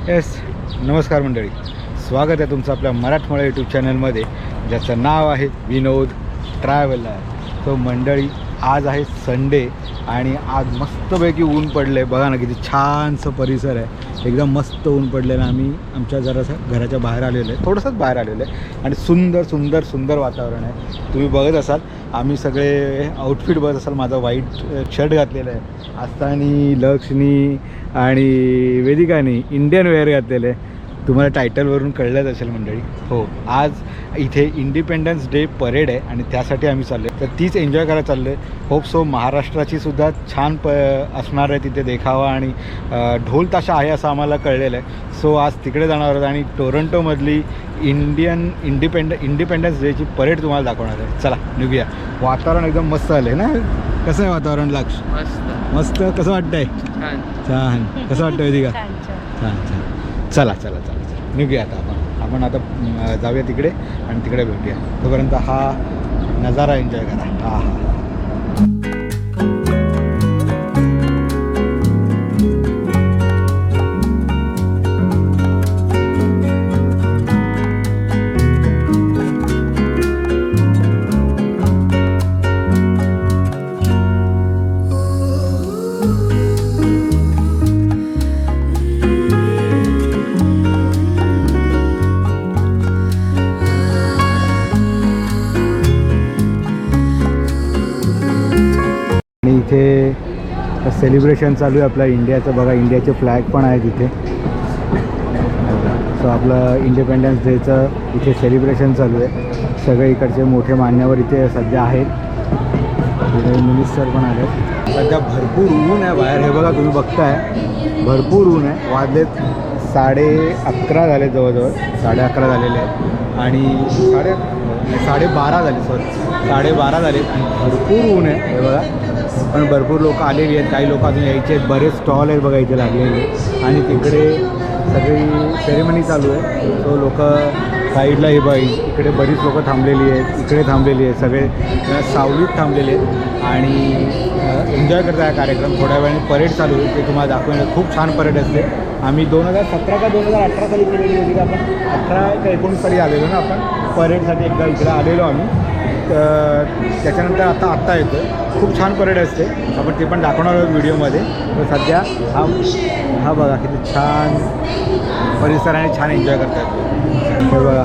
Yes, नमस्कार मंडळी, स्वागत आहे तुमचं आपल्या मराठमोळा यूट्यूब चॅनलमध्ये, ज्याचं नाव आहे विनोद ट्रॅव्हलर. तो मंडळी, आज आहे संडे आणि आज मस्तपैकी ऊन पडलं आहे. बघा ना किती छानसं परिसर आहे, एकदम मस्त ऊन पडलेलं. आम्ही आमच्या जरासं घराच्या बाहेर आलेलो आहे, थोडंसंच बाहेर आलेलो आहे आणि सुंदर सुंदर सुंदर वातावरण आहे. तुम्ही बघत असाल, आम्ही सगळे आउटफिट बघत असाल. माझा व्हाईट शर्ट घातलेला आहे, आस्थानी, लक्ष्मी आणि वेदिकाने इंडियन वेअर घातलेलं आहे. तुम्हाला टायटलवरून कळलंच असेल मंडळी. हो, आज इथे इंडिपेंडन्स डे परेड आहे आणि त्यासाठी आम्ही चाललो आहे, तर तीच एन्जॉय करायला चाललो आहे. होप सो महाराष्ट्राची सुद्धा छान असणार आहे तिथे देखावा आणि ढोल ताशा आहे असं आम्हाला कळलेलं आहे. सो आज तिकडे जाणार आहोत आणि टोरंटोमधली इंडिपेंडन्स डेची परेड तुम्हाला दाखवणार आहे. चला निघूया. वातावरण एकदम मस्त आलं आहे ना. कसं आहे वातावरण लक्ष? मस्त. कसं वाटतंय? छान. कसं वाटतं वेदिका? छान छान. चला चला चला चला निघूया आता. आपण आता जाऊया तिकडे आणि तिकडे भेटूया. तोपर्यंत हा नजारा एन्जॉय करा. हा हा. इथे सेलिब्रेशन चालू आहे आपल्या इंडियाचं. बघा, इंडियाचे फ्लॅग पण आहे तिथे. सो आपलं इंडिपेंडन्स डेचं इथे सेलिब्रेशन चालू आहे. सगळे इकडचे मोठे मान्यवर इथे सध्या आहेत. तिथे मिनिस्टर पण आले. सध्या भरपूर ऊन आहे बाहेर. हे बघा, तुम्ही बघताय, भरपूर ऊन आहे. वाजलेत 11:30 झाले, जवळजवळ 11:30 झालेले आहेत आणि 12:30 झाले, 12:30 झाले आणि भरपूर ऊन आहे. हे बघा, पण भरपूर लोक आलेली आहेत. काही लोक अजून यायचे आहेत. बरेच स्टॉल आहेत बघा इथे लागलेले आणि तिकडे सगळी सेरेमनी चालू आहे. तो लोक साईडला हे बाई, इकडे बरीच लोकं थांबलेली आहेत, इकडे थांबलेली आहेत, सगळे सावलीत थांबलेले आहेत आणि एन्जॉय करता हा कार्यक्रम. थोड्या वेळाने परेड चालू आहे, ते तुम्हाला दाखवण्यात खूप छान परेड असते. आम्ही 2017 का 2018 साली केलेली होती का? आपण 18 का 19 साली आलेलो ना आपण परेडसाठी. एकदा इकडे आलेलो आम्ही. त्याच्यानंतर आत्ता येतो. खूप छान परेड असते, आपण ते पण दाखवणार आहोत व्हिडिओमध्ये. तर सध्या हा बघा किती छान परिसर आणि छान एन्जॉय करता येतो. हे बघा,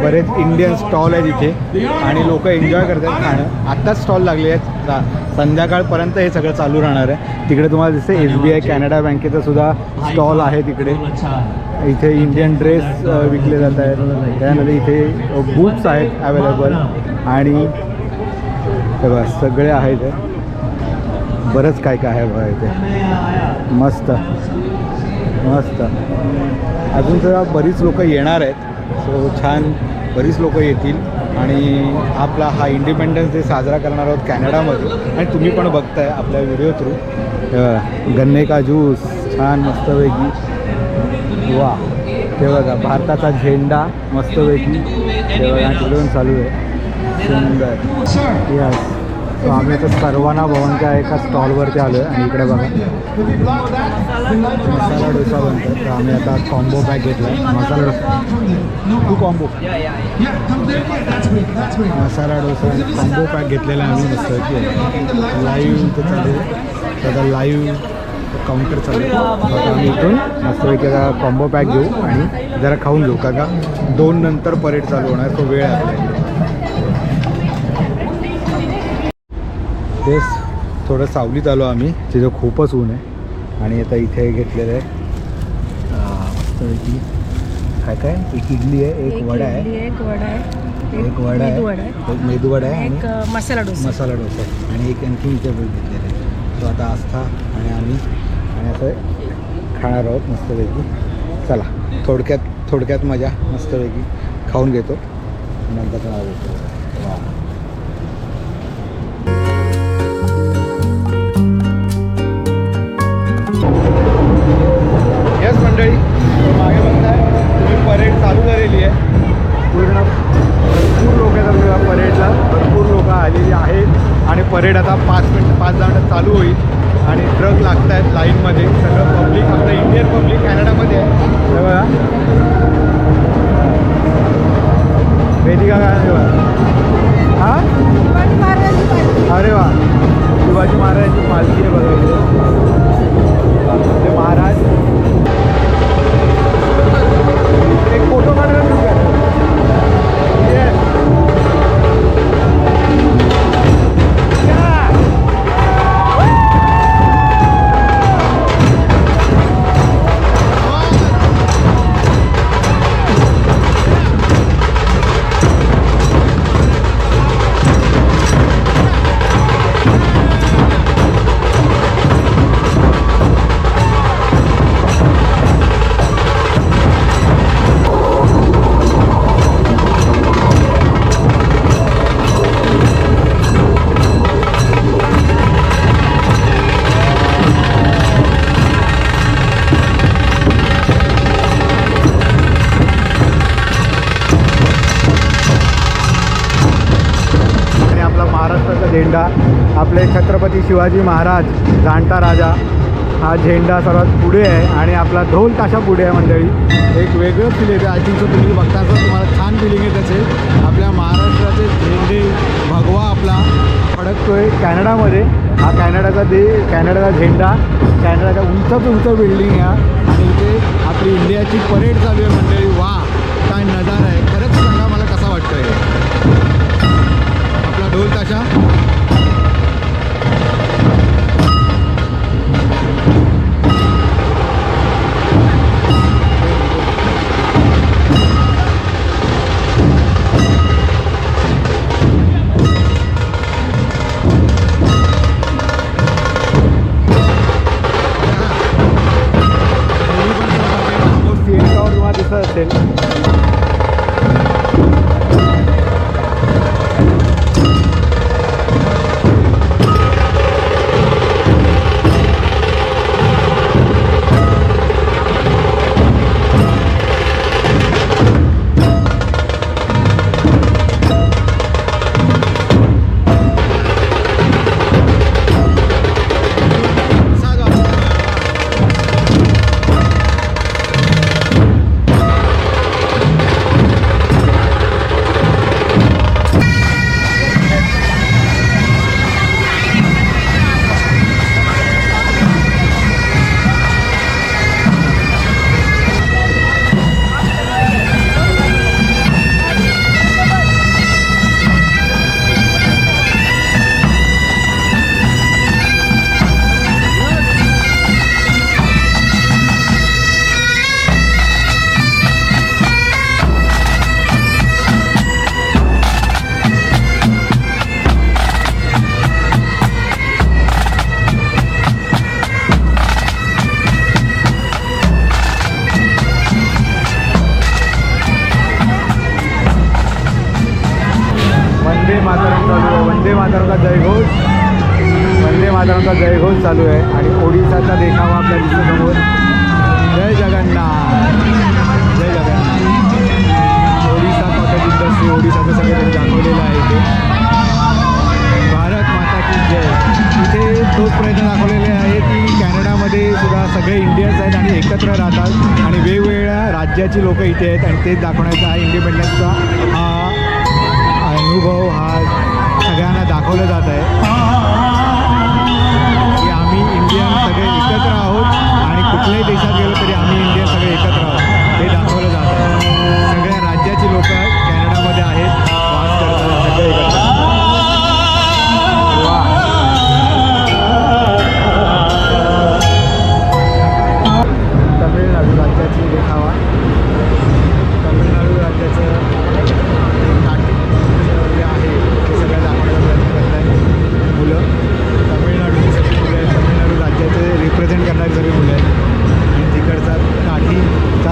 बरेच इंडियन स्टॉल आहेत इथे आणि लोक एन्जॉय करतात खाणं. आत्ताच स्टॉल लागले आहेत, संध्याकाळपर्यंत हे सगळं चालू राहणार आहे. तिकडे तुम्हाला दिसते SBI कॅनडा बँकेचा सुद्धा स्टॉल आहे तिकडे. इथे इंडियन ड्रेस विकले जात आहेत. त्यानंतर इथे बुक्स आहेत अवेलेबल आणि हे बघा सगळे आहेत. बरंच काय काय आहे बघा इथे. मस्त मस्त. अजून सुद्धा बरीच लोक येणार आहेत. सो छान, बरीच लोक येतील आणि आपला हा इंडिपेंडन्स डे साजरा करणार आहोत कॅनडामध्ये. आणि तुम्ही पण बघताय आपल्या व्हिडिओ थ्रू. गन्ने का ज्यूस छान मस्तपैकी. वा, ते बघा भारताचा झेंडा मस्तपैकी. ते बघा तिकडून चालू आहे, सुंदर. यस. सो आम्ही आता सर्वांना भवनच्या एका स्टॉलवरती आलो आहे आणि इकडे बघा मसाला डोसा बनतो. तर आम्ही आता कॉम्बो पॅक घेतला आहे. Masala dosa 2 combo, masala dosa combo pack घेतलेला आहे आम्ही मस्त. लाईव्ह इथं चालू आहे. आता लाईव्ह काउंटर चालू आहे. आता आम्ही इथून मस्तपैकी आता कॉम्बो पॅक घेऊ आणि जरा खाऊन घेऊ, का 2 नंतर परेड चालू होणार. तो वेळ आहे. तेच थोडं सावलीत आलो आम्ही, तिथं खूपच ऊन आहे. आणि आता इथे घेतलेलं आहे मस्तपैकी काय एक इडली आहे, एक वडा आहे, एक मेदूवडा आहे आणि मसाला डोसा आणि एक आणखी इथे घेतलेलं आहे. तो आता आस्था आणि आम्ही आणि असं खाणार आहोत मस्तपैकी. चला, थोडक्यात मजा मस्तपैकी खाऊन घेतो नंतर नाव घेतो. वा, येस मंडळी, मागे बघताय तुम्ही परेड चालू झालेली आहे. पूर्ण भरपूर लोक आहेत परेडला, भरपूर लोक आलेली आहेत आणि परेड आता 5 मिनटं चालू होईल आणि ट्रक लागत आहेत लाईनमध्ये. सगळं पब्लिक आपलं इंडियन पब्लिक कॅनडामध्ये आहे. हे बघा वेदिका काय हां अरे वा शिवाजी महाराजांची पालखी आहे बघा इथे. ते महाराज एक फोटो काढायला झेंडा. आपले छत्रपती शिवाजी महाराज जाणता राजा हा झेंडा सर्वात पुढे आहे आणि आपला ढोल ताशा पुढे आहे मंडळी. एक वेगळं फील येतं. आय थिंक सो तुम्ही बघता असं तुम्हाला छान फिलिंग येत असेल. आपल्या महाराष्ट्राचे झेंडे भगवा आपला फडकतोय कॅनडामध्ये. हा कॅनडाचा झेंडा कॅनडाच्या उंच बिल्डिंग आहे आणि इथे आपली इंडियाची परेड चालू आहे मंडळी. वा काय नजारा आहे. खरंच सांगा मला कसा वाटतोय आपला ढोल ताशा. दिसत असेल मातरमचा जयघोष चालू आहे आणि ओडिसाचा देखावा आपल्या दिसतोसमोर. जय जगन्नाथ जय जगन्नाथ. ओडिसा कॉटेज इंडस्ट्री ओडिसाचं सगळं दाखवलेलं आहे इथे. भारत माता की जय. इथे तोच प्रयत्न दाखवलेले आहे की कॅनडामध्ये सुद्धा सगळे इंडियन्स आहेत आणि एकत्र राहतात आणि वेगवेगळ्या राज्याची लोकं इथे आहेत आणि तेच दाखवण्याचा हा इंडिपेंडन्सचा हा अनुभव हा सगळ्यांना दाखवलं जात आहे की आम्ही इंडियन सगळे एकत्र आहोत आणि कुठल्याही देशात गेलो तरी आम्ही इंडियन सगळे एकत्र आहोत हे दाखवलं जात आहे. सगळ्या राज्याची लोक कॅनडामध्ये आहेत, वास करतात सगळे एकत्र. वा तमिळनाडू राज्याची देखावा. तमिळनाडू राज्याचं जे आहे ते सगळं दाखवण्याचा प्रयत्न करत आहेत मुलं. तमिळनाडूची सगळी मुलं आहेत, तमिळनाडू राज्याचे रिप्रेझेंट करणारी सगळी मुलं आहेत आणि तिकडचा काठीचा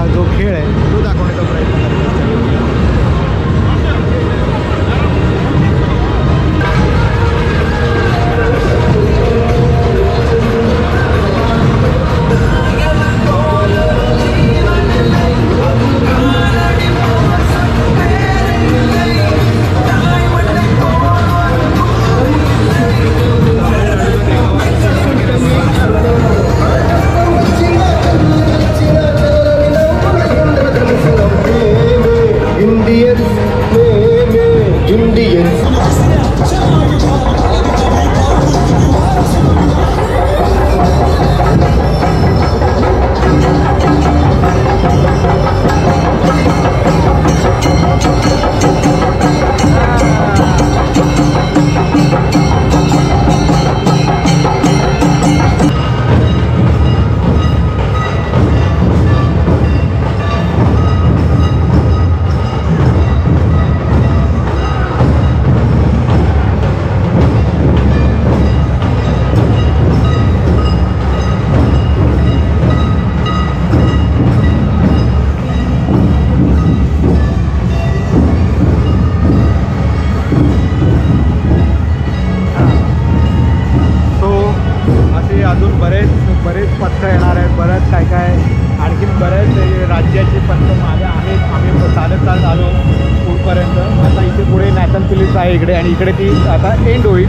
बरेच पंथ येणार आहेत, बरंच काय काय आणखीन बरेच राज्याची पंथ मागे आहेत. आम्ही चालत आलो पुढपर्यंत. आता इथे पुढे नॅशनल फिलिप्स आहे इकडे, आणि इकडे ती आता एंड होईल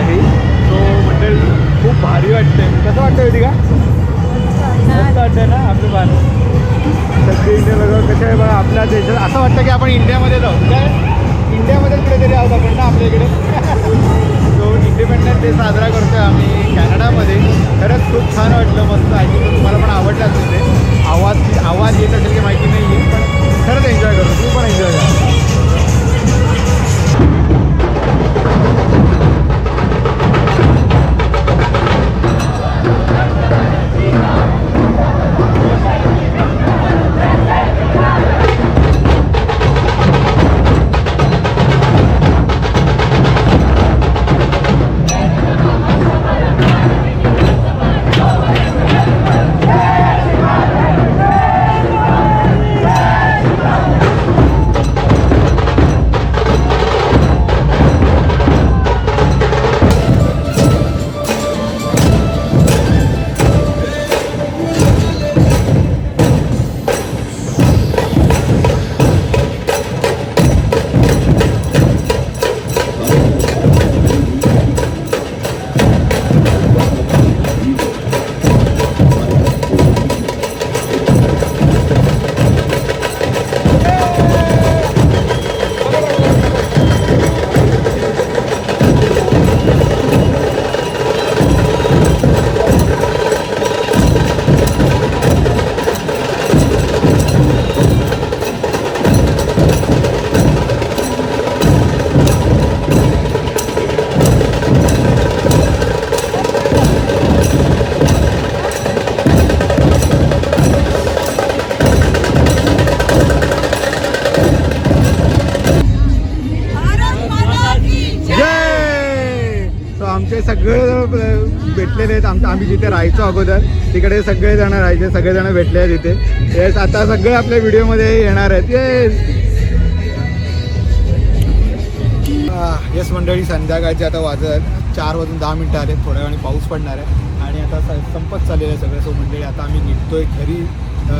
हे. तो मंडळी खूप भारी वाटते. कसं वाटतं होती का? मस्त वाटतं ना आपलं भारत. सगळे इंडिया लोक कसे आहे बघा आपल्या देशात. असं वाटतं की आपण इंडियामध्ये जाऊ, काय इंडियामध्येच कुठेतरी आहोत आपण ना आपल्या इकडे. तो इंडिपेंडन्स डे साजरा करतो आहे आम्ही कॅनडामध्ये. खरंच खूप छान वाटलं, मस्त आहे. तुम्हाला पण आवडलं असेल ते. आवाज येत असेल की माहिती नाही आहे, पण खरंच एन्जॉय करतो. तुम्ही पण एन्जॉय करा. आमचे सगळेजण भेटलेले आहेत. आम्ही जिथे राहायचो अगोदर तिकडे सगळेजण राहायचे, सगळेजण भेटले आहेत तिथे. येस, आता सगळे आपल्या व्हिडिओमध्ये येणार आहेत. येस मंडळी, संध्याकाळचे आता वाजत 4:10 आले. थोड्या वेळाने पाऊस पडणार आहे आणि आता संपत चाललेलं आहे सगळं. सो मंडळी आता आम्ही निघतोय घरी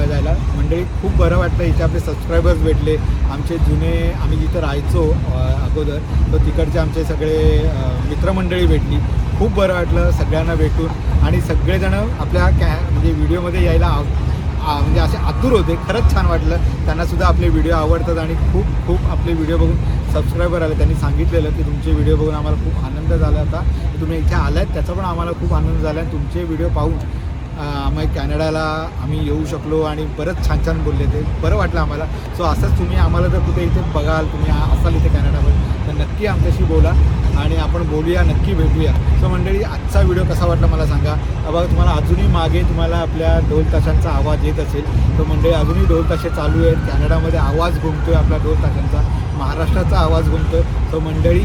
जायला. मंडळी खूप बरं वाटलं. इथे आपले सबस्क्रायबर्स भेटले, आमचे जुने आम्ही जिथं राहायचो अगोदर, तर तिकडचे आमचे सगळे मित्रमंडळी भेटली. खूप बरं वाटलं सगळ्यांना भेटून. आणि सगळेजण आपल्या म्हणजे व्हिडिओमध्ये यायला म्हणजे असे आतुर होते. खरंच छान वाटलं. त्यांनासुद्धा आपले व्हिडिओ आवडतात आणि खूप आपले व्हिडिओ बघून सबस्क्रायबर आले. त्यांनी सांगितलेलं की तुमचे व्हिडिओ बघून आम्हाला खूप आनंद झाला होता, तुम्ही इथे आलात त्याचा पण आम्हाला खूप आनंद झाला. आणि तुमचे व्हिडिओ पाहून आम्ही कॅनडाला आम्ही येऊ शकलो आणि बरंच छान बोलले, ते बरं वाटलं आम्हाला. सो असंच तुम्ही आम्हाला जर कुठे इथे बघाल, तुम्ही असाल इथे कॅनडामध्ये, तर नक्की आमच्याशी बोला आणि आपण बोलूया, नक्की भेटूया. सो मंडळी, आजचा व्हिडिओ कसा वाटला मला सांगा. बघा, तुम्हाला अजूनही मागे तुम्हाला आपल्या ढोल ताशांचा आवाज येत असेल. तर मंडळी अजूनही ढोल ताशे चालू आहेत. कॅनडामध्ये आवाज घुमतोय आपला ढोल ताशांचा, महाराष्ट्राचा आवाज घुमतोय. सो मंडळी,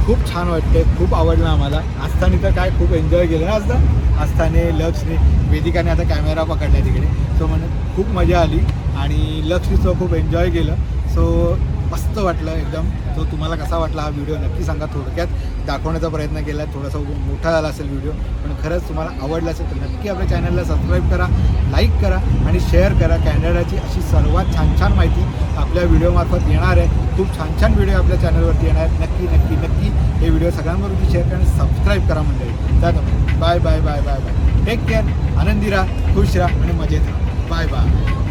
खूप छान वाटते, खूप आवडलं आम्हाला. आस्थाने तर काय खूप एन्जॉय केलं ना आस्थाने, लक्ष्मी, वेदिकाने आता कॅमेरा पकडला तिकडे. सो म्हणजे खूप मजा आली आणि लक्ष्मीचं खूप एन्जॉय केलं. सो मस्त वाटलं एकदम. सो तुम्हाला कसा वाटला हा व्हिडिओ नक्की सांगा. थोडक्यात दाखवण्याचा प्रयत्न केला आहे, थोडासा मोठा झाला असेल व्हिडिओ, पण खरंच तुम्हाला आवडला असेल तर नक्की आपल्या चॅनलला सबस्क्राईब करा, लाईक करा आणि शेअर करा. कॅनडाची अशी सर्वात छान माहिती आपल्या व्हिडिओमार्फत येणार आहे. खूप छान व्हिडिओ आपल्या चॅनलवरती येणार आहेत. नक्की हे व्हिडिओ सगळ्यांवरती शेअर करा आणि सबस्क्राईब करा मंडळी. जातो, बाय. टेक केअर, आनंदी राहा, खुश राहा आणि मजेत राहा. बाय.